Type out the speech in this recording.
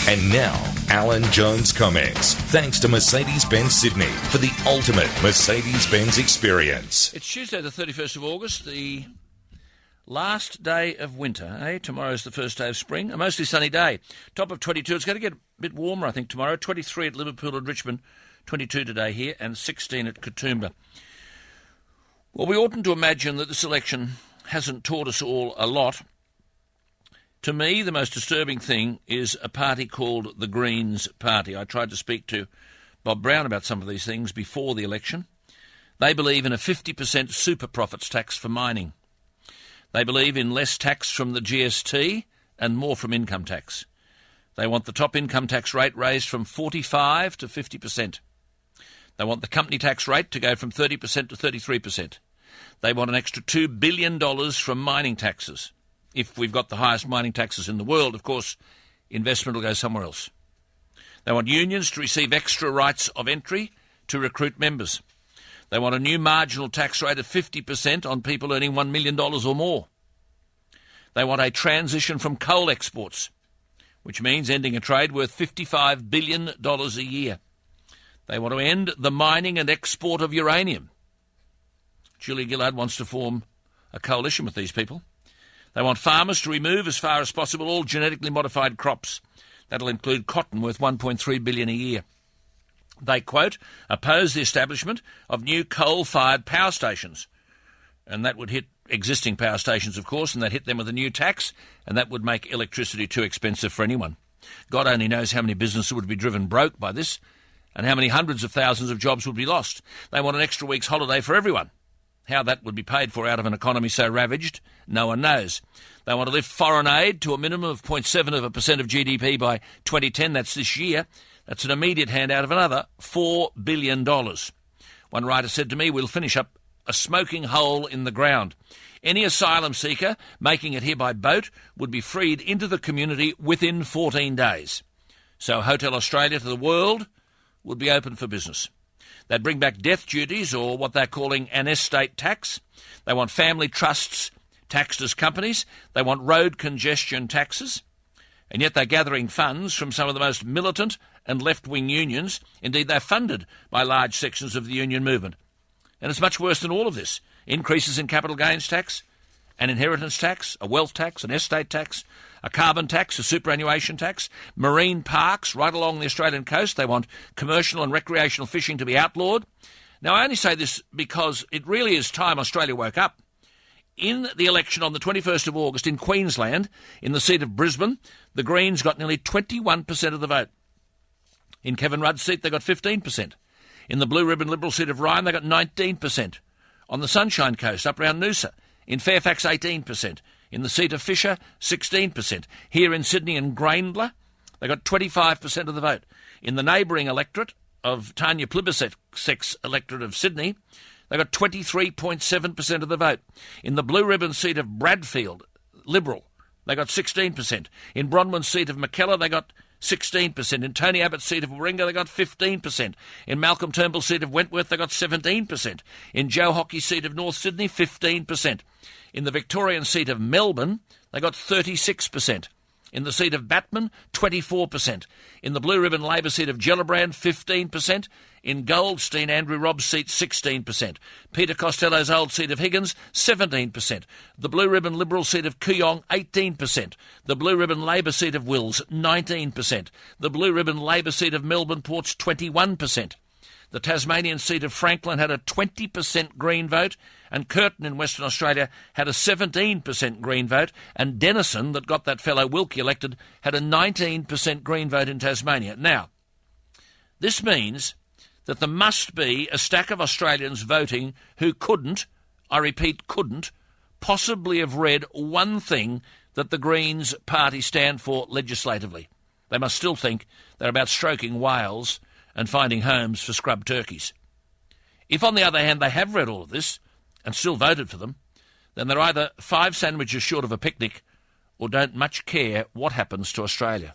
And now, Alan Jones comments. Thanks to Mercedes-Benz Sydney for the ultimate Mercedes-Benz experience. It's Tuesday the 31st of August, the last day of winter. Tomorrow's the first day of spring. A mostly sunny day. Top of 22. It's going to get a bit warmer, I think, tomorrow. 23 at Liverpool and Richmond. 22 today here and 16 at Katoomba. Well, we oughtn't to imagine that this election hasn't taught us all a lot. To me, the most disturbing thing is a party called the Greens Party. I tried to speak to Bob Brown about some of these things before the election. They believe in a 50% super profits tax for mining. They believe in less tax from the GST and more from income tax. They want the top income tax rate raised from 45 to 50%. They want the company tax rate to go from 30% to 33%. They want an extra $2 billion from mining taxes. If we've got the highest mining taxes in the world, of course, investment will go somewhere else. They want unions to receive extra rights of entry to recruit members. They want a new marginal tax rate of 50% on people earning $1 million or more. They want a transition from coal exports, which means ending a trade worth $55 billion a year. They want to end the mining and export of uranium. Julia Gillard wants to form a coalition with these people. They want farmers to remove as far as possible all genetically modified crops. That'll include cotton worth $1.3 billion a year. They, quote, oppose the establishment of new coal-fired power stations. And that would hit existing power stations, of course, and they'd hit them with a new tax, and that would make electricity too expensive for anyone. God only knows how many businesses would be driven broke by this, and how many hundreds of thousands of jobs would be lost. They want an extra week's holiday for everyone. How that would be paid for out of an economy so ravaged, no one knows. They want to lift foreign aid to a minimum of 0.7% of GDP by 2010. That's this year. That's an immediate handout of another $4 billion. One writer said to me, we'll finish up a smoking hole in the ground. Any asylum seeker making it here by boat would be freed into the community within 14 days. So Hotel Australia to the world would be open for business. They'd bring back death duties, or what they're calling an estate tax. They want family trusts taxed as companies. They want road congestion taxes. And yet they're gathering funds from some of the most militant and left-wing unions. Indeed, they're funded by large sections of the union movement. And it's much worse than all of this. Increases in capital gains tax, an inheritance tax, a wealth tax, an estate tax, a carbon tax, a superannuation tax, marine parks right along the Australian coast. They want commercial and recreational fishing to be outlawed. Now, I only say this because it really is time Australia woke up. In the election on the 21st of August in Queensland, in the seat of Brisbane, the Greens got nearly 21% of the vote. In Kevin Rudd's seat, they got 15%. In the Blue Ribbon Liberal seat of Ryan, they got 19%. On the Sunshine Coast, up around Noosa, in Fairfax, 18%. In the seat of Fisher, 16%. Here in Sydney and Graindler, they got 25% of the vote. In the neighbouring electorate of Tanya Plibersek's electorate of Sydney, they got 23.7% of the vote. In the Blue Ribbon seat of Bradfield, Liberal, they got 16%. In Bronwyn's seat of Mackellar, they got 16%. In Tony Abbott's seat of Warringah, they got 15%. In Malcolm Turnbull's seat of Wentworth, they got 17%. In Joe Hockey's seat of North Sydney, 15%. In the Victorian seat of Melbourne, they got 36%. In the seat of Batman, 24%. In the Blue Ribbon Labor seat of Gellibrand, 15%. In Goldstein, Andrew Robb's seat, 16%. Peter Costello's old seat of Higgins, 17%. The Blue Ribbon Liberal seat of Kooyong, 18%. The Blue Ribbon Labor seat of Wills, 19%. The Blue Ribbon Labor seat of Melbourne Ports, 21%. The Tasmanian seat of Franklin had a 20% Green vote, and Curtin in Western Australia had a 17% Green vote, and Denison, that got that fellow Wilkie elected, had a 19% Green vote in Tasmania. Now, this means that there must be a stack of Australians voting who couldn't, I repeat, couldn't, possibly have read one thing that the Greens party stand for legislatively. They must still think they're about stroking whales and finding homes for scrub turkeys. If, on the other hand, they have read all of this and still voted for them, then they're either 5 sandwiches short of a picnic or don't much care what happens to Australia.